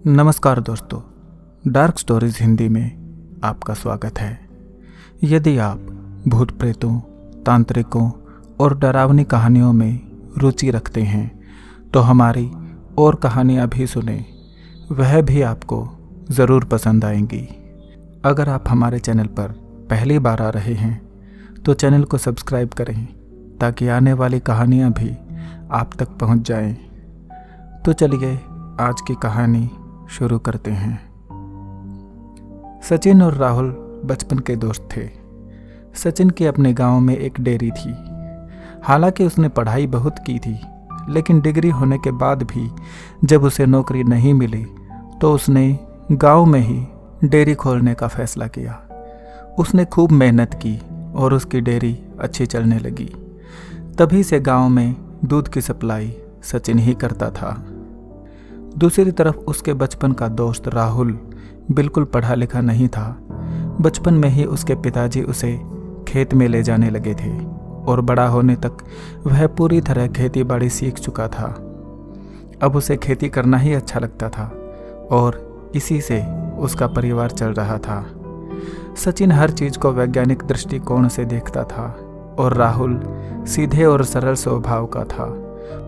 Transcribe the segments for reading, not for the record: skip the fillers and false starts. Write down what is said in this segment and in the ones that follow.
नमस्कार दोस्तों, dark stories Hindi में आपका स्वागत है। यदि आप भूत प्रेतों, तांत्रिकों और डरावनी कहानियों में रुचि रखते हैं तो हमारी और कहानियाँ भी सुने, वह भी आपको ज़रूर पसंद आएंगी। अगर आप हमारे चैनल पर पहली बार आ रहे हैं तो चैनल को सब्सक्राइब करें ताकि आने वाली कहानियाँ भी आप तक पहुँच जाएं। तो चलिए आज की कहानी शुरू करते हैं। सचिन और राहुल बचपन के दोस्त थे। सचिन की अपने गांव में एक डेयरी थी। हालांकि उसने पढ़ाई बहुत की थी, लेकिन डिग्री होने के बाद भी जब उसे नौकरी नहीं मिली तो उसने गांव में ही डेयरी खोलने का फैसला किया। उसने खूब मेहनत की और उसकी डेयरी अच्छी चलने लगी। तभी से गांव में दूध की सप्लाई सचिन ही करता था। दूसरी तरफ उसके बचपन का दोस्त राहुल बिल्कुल पढ़ा लिखा नहीं था। बचपन में ही उसके पिताजी उसे खेत में ले जाने लगे थे और बड़ा होने तक वह पूरी तरह खेती बाड़ी सीख चुका था। अब उसे खेती करना ही अच्छा लगता था और इसी से उसका परिवार चल रहा था। सचिन हर चीज़ को वैज्ञानिक दृष्टिकोण से देखता था और राहुल सीधे और सरल स्वभाव का था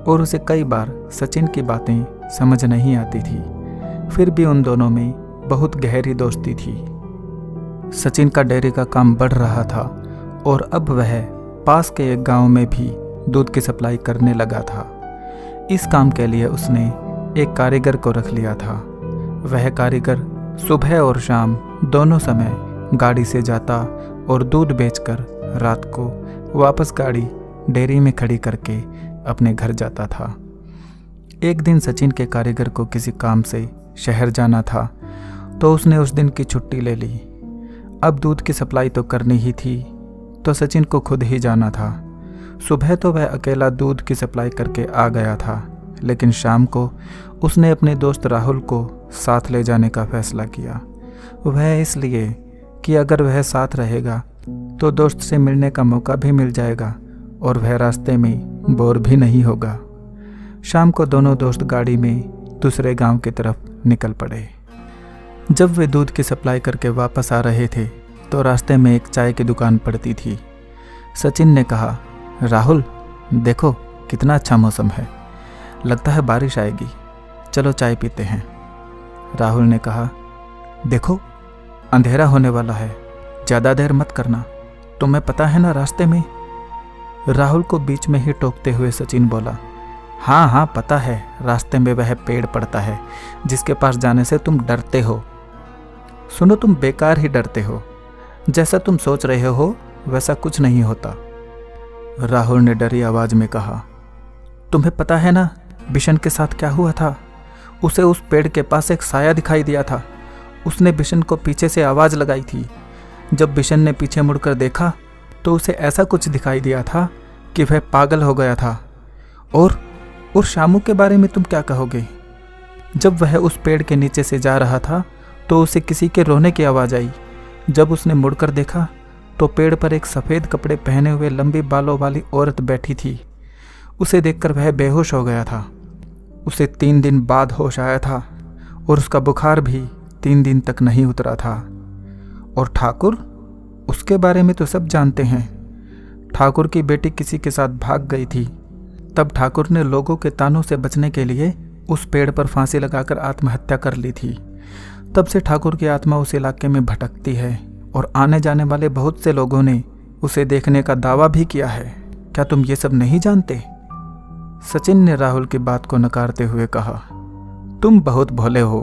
और उसे कई बार सचिन की बातें समझ नहीं आती थी। फिर भी उन दोनों में बहुत गहरी दोस्ती थी। सचिन का डेयरी का काम बढ़ रहा था और अब वह पास के एक गांव में भी दूध की सप्लाई करने लगा था। इस काम के लिए उसने एक कारीगर को रख लिया था। वह कारीगर सुबह और शाम दोनों समय गाड़ी से जाता और दूध बेचकर रात को वापस गाड़ी डेयरी में खड़ी करके अपने घर जाता था। एक दिन सचिन के कारीगर को किसी काम से शहर जाना था तो उसने उस दिन की छुट्टी ले ली। अब दूध की सप्लाई तो करनी ही थी तो सचिन को खुद ही जाना था। सुबह तो वह अकेला दूध की सप्लाई करके आ गया था, लेकिन शाम को उसने अपने दोस्त राहुल को साथ ले जाने का फैसला किया। वह इसलिए कि अगर वह साथ रहेगा तो दोस्त से मिलने का मौका भी मिल जाएगा और वह रास्ते में बोर भी नहीं होगा। शाम को दोनों दोस्त गाड़ी में दूसरे गांव की तरफ निकल पड़े। जब वे दूध की सप्लाई करके वापस आ रहे थे तो रास्ते में एक चाय की दुकान पड़ती थी। सचिन ने कहा, राहुल देखो कितना अच्छा मौसम है, लगता है बारिश आएगी, चलो चाय पीते हैं। राहुल ने कहा, देखो अंधेरा होने वाला है, ज़्यादा देर मत करना, तुम्हें पता है ना रास्ते में। राहुल को बीच में ही टोकते हुए सचिन बोला, हाँ हाँ पता है, रास्ते में वह पेड़ पड़ता है जिसके पास जाने से तुम डरते हो। सुनो, तुम बेकार ही डरते हो, जैसा तुम सोच रहे हो वैसा कुछ नहीं होता। राहुल ने डरी आवाज में कहा, तुम्हें पता है ना बिशन के साथ क्या हुआ था। उसे उस पेड़ के पास एक साया दिखाई दिया था। उसने बिशन को पीछे से आवाज लगाई थी। जब बिशन ने पीछे मुड़कर देखा तो उसे ऐसा कुछ दिखाई दिया था कि वह पागल हो गया था। और शामू के बारे में तुम क्या कहोगे। जब वह उस पेड़ के नीचे से जा रहा था तो उसे किसी के रोने की आवाज़ आई। जब उसने मुड़कर देखा तो पेड़ पर एक सफ़ेद कपड़े पहने हुए लंबी बालों वाली औरत बैठी थी। उसे देखकर वह बेहोश हो गया था। उसे 3 दिन बाद होश आया था और उसका बुखार भी 3 दिन तक नहीं उतरा था। और ठाकुर, उसके बारे में तो सब जानते हैं। ठाकुर की बेटी किसी के साथ भाग गई थी। तब ठाकुर ने लोगों के तानों से बचने के लिए उस पेड़ पर फांसी लगाकर आत्महत्या कर ली थी। तब से ठाकुर की आत्मा उस इलाके में भटकती है और आने जाने वाले बहुत से लोगों ने उसे देखने का दावा भी किया है। क्या तुम ये सब नहीं जानते। सचिन ने राहुल की बात को नकारते हुए कहा, तुम बहुत भोले हो,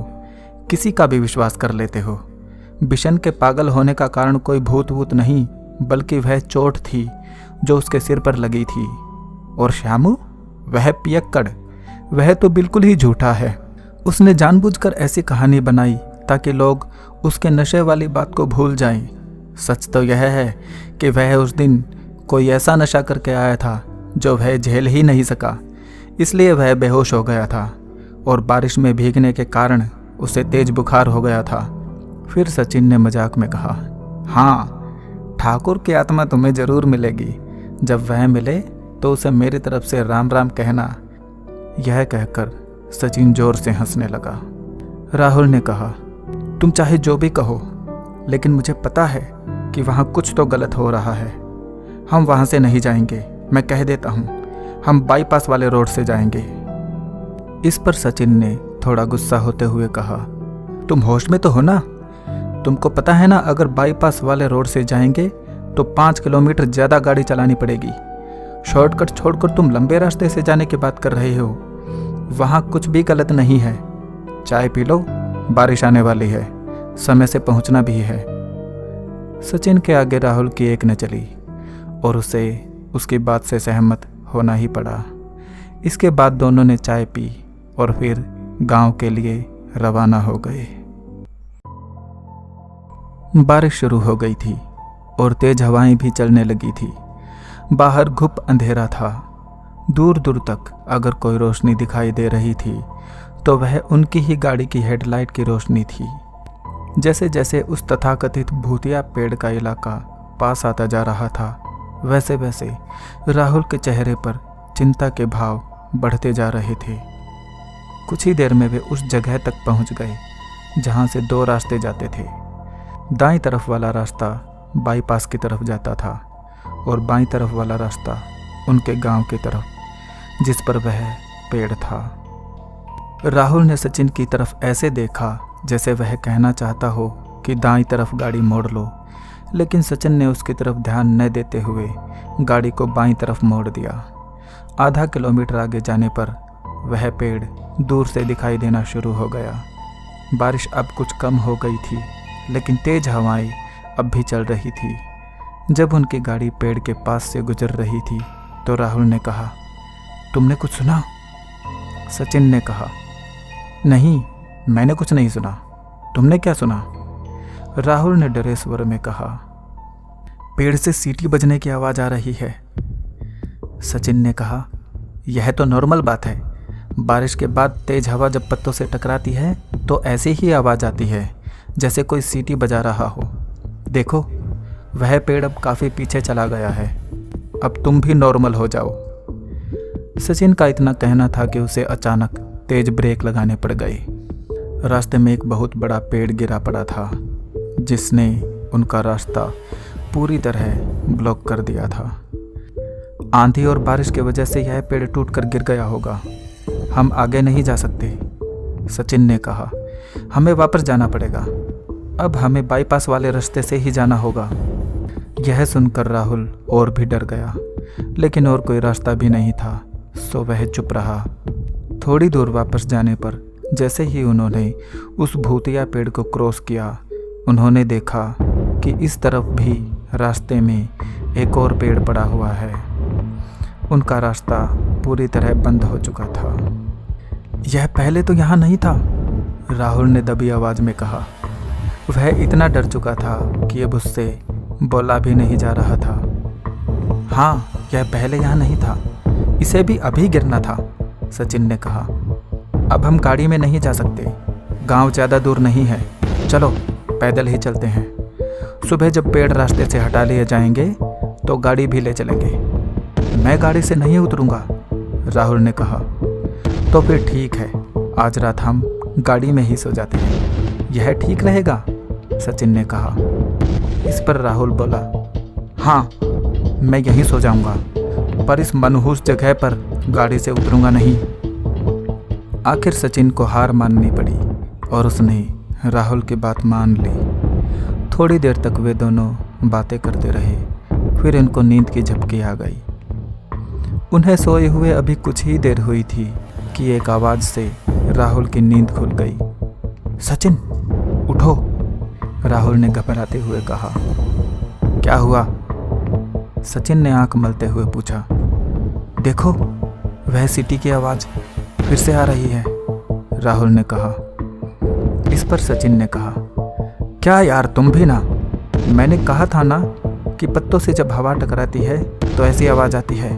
किसी का भी विश्वास कर लेते हो। बिशन के पागल होने का कारण कोई भूत वूत नहीं, बल्कि वह चोट थी जो उसके सिर पर लगी थी। और श्यामू, वह पियक्कड़, वह तो बिल्कुल ही झूठा है। उसने जानबूझकर ऐसी कहानी बनाई ताकि लोग उसके नशे वाली बात को भूल जाएं। सच तो यह है कि वह उस दिन कोई ऐसा नशा करके आया था जो वह झेल ही नहीं सका, इसलिए वह बेहोश हो गया था और बारिश में भीगने के कारण उसे तेज बुखार हो गया था। फिर सचिन ने मजाक में कहा, हाँ ठाकुर की आत्मा तुम्हें जरूर मिलेगी। जब वह मिले तो उसे मेरी तरफ से राम राम कहना। यह कहकर सचिन जोर से हंसने लगा। राहुल ने कहा, तुम चाहे जो भी कहो, लेकिन मुझे पता है कि वहाँ कुछ तो गलत हो रहा है। हम वहाँ से नहीं जाएंगे, मैं कह देता हूँ। हम बाईपास वाले रोड से जाएंगे। इस पर सचिन ने थोड़ा गुस्सा होते हुए कहा, तुम होश में तो हो ना? तुमको पता है ना, अगर बाईपास वाले रोड से जाएंगे तो 5 किलोमीटर ज़्यादा गाड़ी चलानी पड़ेगी। शॉर्टकट छोड़कर तुम लंबे रास्ते से जाने की बात कर रहे हो। वहाँ कुछ भी गलत नहीं है। चाय पी लो, बारिश आने वाली है, समय से पहुँचना भी है। सचिन के आगे राहुल की एक न चली और उसे उसकी बात से सहमत होना ही पड़ा। इसके बाद दोनों ने चाय पी और फिर गांव के लिए रवाना हो गए। बारिश शुरू हो गई थी और तेज हवाएं भी चलने लगी थी। बाहर घुप अंधेरा था। दूर दूर तक अगर कोई रोशनी दिखाई दे रही थी तो वह उनकी ही गाड़ी की हेडलाइट की रोशनी थी। जैसे जैसे उस तथाकथित भूतिया पेड़ का इलाका पास आता जा रहा था, वैसे वैसे राहुल के चेहरे पर चिंता के भाव बढ़ते जा रहे थे। कुछ ही देर में वे उस जगह तक पहुंच गए जहां से 2 रास्ते जाते थे। दाईं तरफ वाला रास्ता बाईपास की तरफ जाता था और बाईं तरफ वाला रास्ता उनके गांव की तरफ, जिस पर वह पेड़ था। राहुल ने सचिन की तरफ ऐसे देखा जैसे वह कहना चाहता हो कि दाईं तरफ गाड़ी मोड़ लो, लेकिन सचिन ने उसकी तरफ ध्यान न देते हुए गाड़ी को बाईं तरफ मोड़ दिया। आधा किलोमीटर आगे जाने पर वह पेड़ दूर से दिखाई देना शुरू हो गया। बारिश अब कुछ कम हो गई थी, लेकिन तेज हवाएं अब भी चल रही थी। जब उनकी गाड़ी पेड़ के पास से गुजर रही थी तो राहुल ने कहा, तुमने कुछ सुना? सचिन ने कहा, नहीं, मैंने कुछ नहीं सुना। तुमने क्या सुना? राहुल ने डरे स्वर में कहा, पेड़ से सीटी बजने की आवाज़ आ रही है। सचिन ने कहा, यह तो नॉर्मल बात है। बारिश के बाद तेज हवा जब पत्तों से टकराती है तो ऐसी ही आवाज़ आती है, जैसे कोई सीटी बजा रहा हो। देखो, वह पेड़ अब काफ़ी पीछे चला गया है। अब तुम भी नॉर्मल हो जाओ। सचिन का इतना कहना था कि उसे अचानक तेज ब्रेक लगाने पड़ गए। रास्ते में एक बहुत बड़ा पेड़ गिरा पड़ा था, जिसने उनका रास्ता पूरी तरह ब्लॉक कर दिया था। आंधी और बारिश की वजह से यह पेड़ टूटकर गिर गया होगा। हम आगे नहीं जा सकते। सचिन ने कहा, हमें वापस जाना पड़ेगा। अब हमें बाईपास वाले रास्ते से ही जाना होगा। यह सुनकर राहुल और भी डर गया, लेकिन और कोई रास्ता भी नहीं था, सो वह चुप रहा। थोड़ी दूर वापस जाने पर जैसे ही उन्होंने उस भूतिया पेड़ को क्रॉस किया, उन्होंने देखा कि इस तरफ भी रास्ते में एक और पेड़ पड़ा हुआ है। उनका रास्ता पूरी तरह बंद हो चुका था। यह पहले तो यहाँ नहीं था, राहुल ने दबी आवाज़ में कहा। वह इतना डर चुका था कि अब उससे बोला भी नहीं जा रहा था। हाँ, यह पहले यहाँ नहीं था, इसे भी अभी गिरना था, सचिन ने कहा। अब हम गाड़ी में नहीं जा सकते, गांव ज़्यादा दूर नहीं है, चलो पैदल ही चलते हैं। सुबह जब पेड़ रास्ते से हटा लिए जाएंगे तो गाड़ी भी ले चलेंगे। मैं गाड़ी से नहीं उतरूंगा, राहुल ने कहा। तो फिर ठीक है, आज रात हम गाड़ी में ही सो जाते हैं। यह ठीक रहेगा, सचिन ने कहा। इस पर राहुल बोला, हाँ, मैं यहीं सो जाऊंगा, पर इस मनहूस जगह पर गाड़ी से उतरूंगा नहीं। आखिर सचिन को हार माननी पड़ी और उसने राहुल की बात मान ली। थोड़ी देर तक वे दोनों बातें करते रहे, फिर इनको नींद की झपकी आ गई। उन्हें सोए हुए अभी कुछ ही देर हुई थी कि एक आवाज़ से राहुल की नींद खुल गई। सचिन, उठो, राहुल ने घबराते हुए कहा। क्या हुआ? सचिन ने आंख मलते हुए पूछा। देखो, वह सीटी की आवाज़ फिर से आ रही है, राहुल ने कहा। इस पर सचिन ने कहा, क्या यार, तुम भी ना, मैंने कहा था ना कि पत्तों से जब हवा टकराती है तो ऐसी आवाज़ आती है।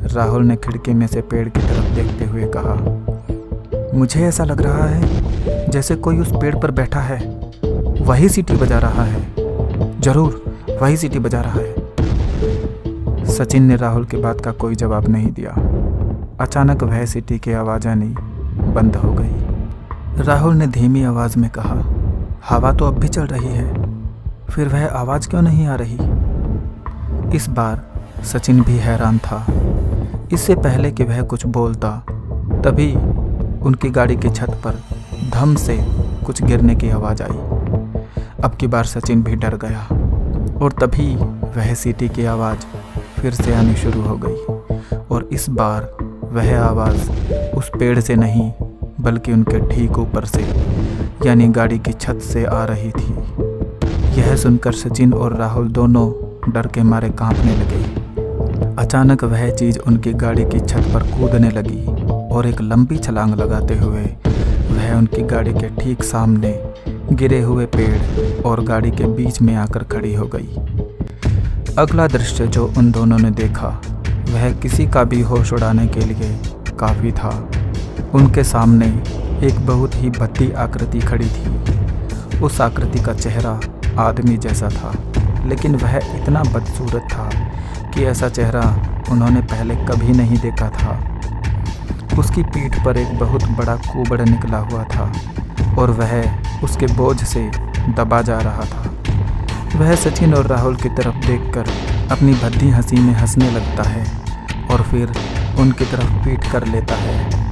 राहुल ने खिड़की में से पेड़ की तरफ देखते हुए कहा। मुझे ऐसा लग रहा है जैसे कोई उस पेड़ पर बैठा है, वही सीटी बजा रहा है। जरूर वही सीटी बजा रहा है। सचिन ने राहुल की बात का कोई जवाब नहीं दिया। अचानक वह सीटी की आवाज़ आनी बंद हो गई। राहुल ने धीमी आवाज में कहा, हवा तो अब भी चल रही है, फिर वह आवाज क्यों नहीं आ रही? इस बार सचिन भी हैरान था। इससे पहले कि वह कुछ बोलता, तभी उनकी गाड़ी की छत पर धम से कुछ गिरने की आवाज आई। अब की बार सचिन भी डर गया और तभी वह सीटी की आवाज फिर से आनी शुरू हो गई और इस बार वह आवाज उस पेड़ से नहीं बल्कि उनके ठीक ऊपर से यानी गाड़ी की छत से आ रही थी। यह सुनकर सचिन और राहुल दोनों डर के मारे कांपने लगे। अचानक वह चीज उनकी गाड़ी की छत पर कूदने लगी और एक लंबी छलांग लगाते हुए वह उनकी गाड़ी के ठीक सामने गिरे हुए पेड़ और गाड़ी के बीच में आकर खड़ी हो गई। अगला दृश्य जो उन दोनों ने देखा वह किसी का भी होश उड़ाने के लिए काफ़ी था। उनके सामने एक बहुत ही भद्दी आकृति खड़ी थी। उस आकृति का चेहरा आदमी जैसा था, लेकिन वह इतना बदसूरत था कि ऐसा चेहरा उन्होंने पहले कभी नहीं देखा था। उसकी पीठ पर एक बहुत बड़ा कुबड़ निकला हुआ था और वह उसके बोझ से दबा जा रहा था। वह सचिन और राहुल की तरफ देखकर अपनी भद्दी हंसी में हंसने लगता है और फिर उनकी तरफ पीठ कर लेता है।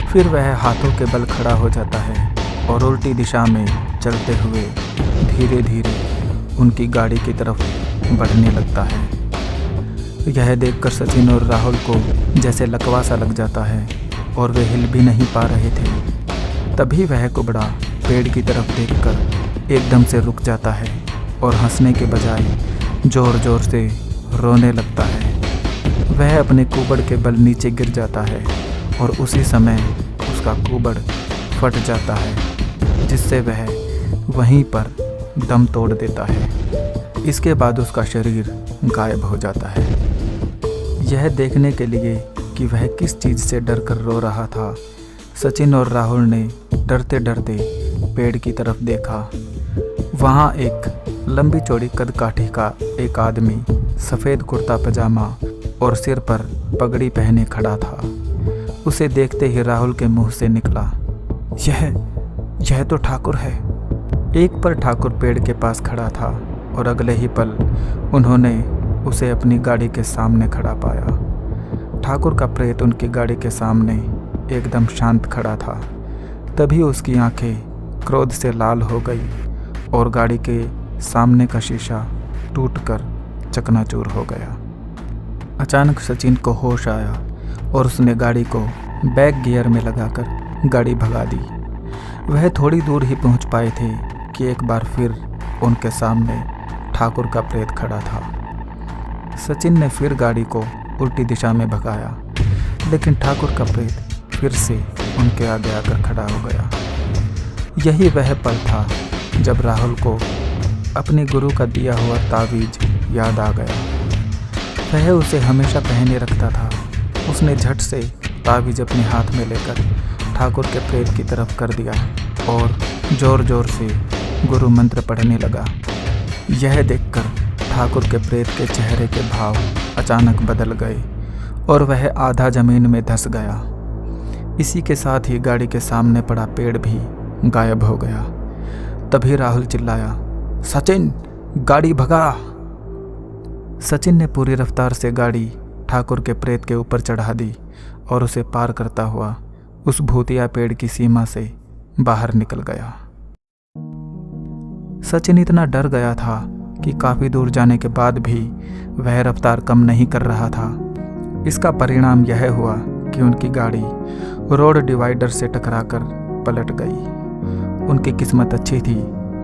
फिर वह हाथों के बल खड़ा हो जाता है और उल्टी दिशा में चलते हुए धीरे धीरे उनकी गाड़ी की तरफ बढ़ने लगता है। यह देखकर सचिन और राहुल को जैसे लकवा सा लग जाता है और वे हिल भी नहीं पा रहे थे। तभी वह कुबड़ा पेड़ की तरफ देखकर एकदम से रुक जाता है और हंसने के बजाय जोर जोर से रोने लगता है। वह अपने कुबड़ के बल नीचे गिर जाता है और उसी समय उसका कुबड़ फट जाता है, जिससे वह वहीं पर दम तोड़ देता है। इसके बाद उसका शरीर गायब हो जाता है। यह देखने के लिए कि वह किस चीज़ से डर कर रो रहा था, सचिन और राहुल ने डरते डरते पेड़ की तरफ देखा। वहाँ एक लंबी चौड़ी कदकाठी का एक आदमी सफ़ेद कुर्ता पजामा और सिर पर पगड़ी पहने खड़ा था। उसे देखते ही राहुल के मुंह से निकला, यह तो ठाकुर है। एक पल ठाकुर पेड़ के पास खड़ा था और अगले ही पल उन्होंने उसे अपनी गाड़ी के सामने खड़ा पाया। ठाकुर का प्रेत उनकी गाड़ी के सामने एकदम शांत खड़ा था। तभी उसकी आंखें क्रोध से लाल हो गई और गाड़ी के सामने का शीशा टूटकर चकनाचूर हो गया। अचानक सचिन को होश आया और उसने गाड़ी को बैक गियर में लगाकर गाड़ी भगा दी। वह थोड़ी दूर ही पहुंच पाए थे कि एक बार फिर उनके सामने ठाकुर का प्रेत खड़ा था। सचिन ने फिर गाड़ी को उल्टी दिशा में भगाया, लेकिन ठाकुर का प्रेत फिर से उनके आगे आकर खड़ा हो गया। यही वह पल था जब राहुल को अपने गुरु का दिया हुआ तावीज याद आ गया। वह उसे हमेशा पहने रखता था। उसने झट से तावीज अपने हाथ में लेकर ठाकुर के प्रेत की तरफ कर दिया और जोर जोर से गुरु मंत्र पढ़ने लगा। यह देखकर ठाकुर के प्रेत के चेहरे के भाव अचानक बदल गए और वह आधा जमीन में धंस गया। इसी के साथ ही गाड़ी के सामने पड़ा पेड़ भी गायब हो गया। तभी राहुल चिल्लाया, सचिन, गाड़ी भगा। सचिन ने पूरी रफ्तार से गाड़ी ठाकुर के प्रेत के ऊपर चढ़ा दी और उसे पार करता हुआ उस भूतिया पेड़ की सीमा से बाहर निकल गया। सचिन इतना डर गया था कि काफ़ी दूर जाने के बाद भी वह रफ्तार कम नहीं कर रहा था। इसका परिणाम यह हुआ कि उनकी गाड़ी रोड डिवाइडर से टकराकर पलट गई। उनकी किस्मत अच्छी थी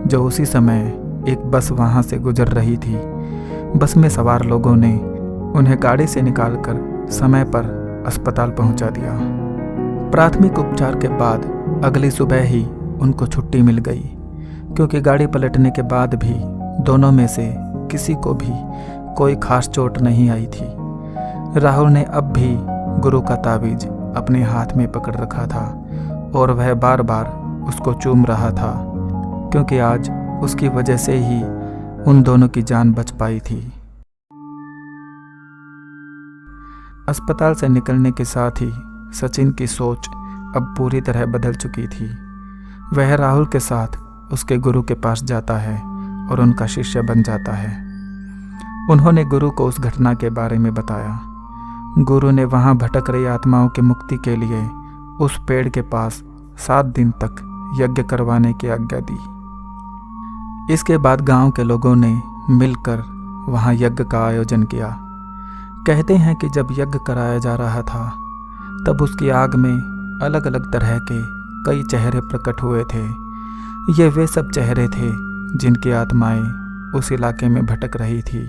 जो उसी समय एक बस वहां से गुजर रही थी। बस में सवार लोगों ने उन्हें गाड़ी से निकालकर समय पर अस्पताल पहुंचा दिया। प्राथमिक उपचार के बाद अगली सुबह ही उनको छुट्टी मिल गई, क्योंकि गाड़ी पलटने के बाद भी दोनों में से किसी को भी कोई खास चोट नहीं आई थी। राहुल ने अब भी गुरु का तावीज अपने हाथ में पकड़ रखा था और वह बार बार उसको चूम रहा था, क्योंकि आज उसकी वजह से ही उन दोनों की जान बच पाई थी। अस्पताल से निकलने के साथ ही सचिन की सोच अब पूरी तरह बदल चुकी थी। वह राहुल के साथ उसके गुरु के पास जाता है और उनका शिष्य बन जाता है। उन्होंने गुरु को उस घटना के बारे में बताया। गुरु ने वहां भटक रही आत्माओं की मुक्ति के लिए उस पेड़ के पास 7 दिन तक यज्ञ करवाने की आज्ञा दी। इसके बाद गांव के लोगों ने मिलकर वहां यज्ञ का आयोजन किया। कहते हैं कि जब यज्ञ कराया जा रहा था तब उसकी आग में अलग अलग तरह के कई चेहरे प्रकट हुए थे। ये वे सब चेहरे थे जिनकी आत्माएं उस इलाके में भटक रही थी।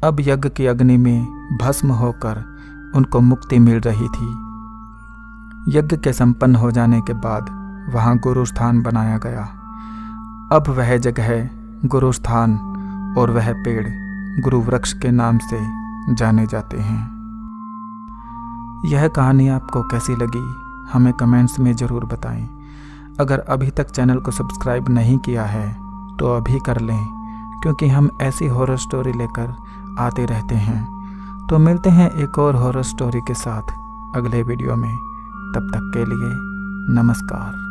अब यज्ञ की अग्नि में भस्म होकर उनको मुक्ति मिल रही थी। यज्ञ के संपन्न हो जाने के बाद वहां गुरु स्थान बनाया गया। अब वह जगह गुरु स्थान और वह पेड़ गुरु वृक्ष के नाम से जाने जाते हैं। यह कहानी आपको कैसी लगी हमें कमेंट्स में ज़रूर बताएं। अगर अभी तक चैनल को सब्सक्राइब नहीं किया है तो अभी कर लें, क्योंकि हम ऐसी हॉरर स्टोरी लेकर आते रहते हैं। तो मिलते हैं एक और हॉरर स्टोरी के साथ अगले वीडियो में। तब तक के लिए नमस्कार।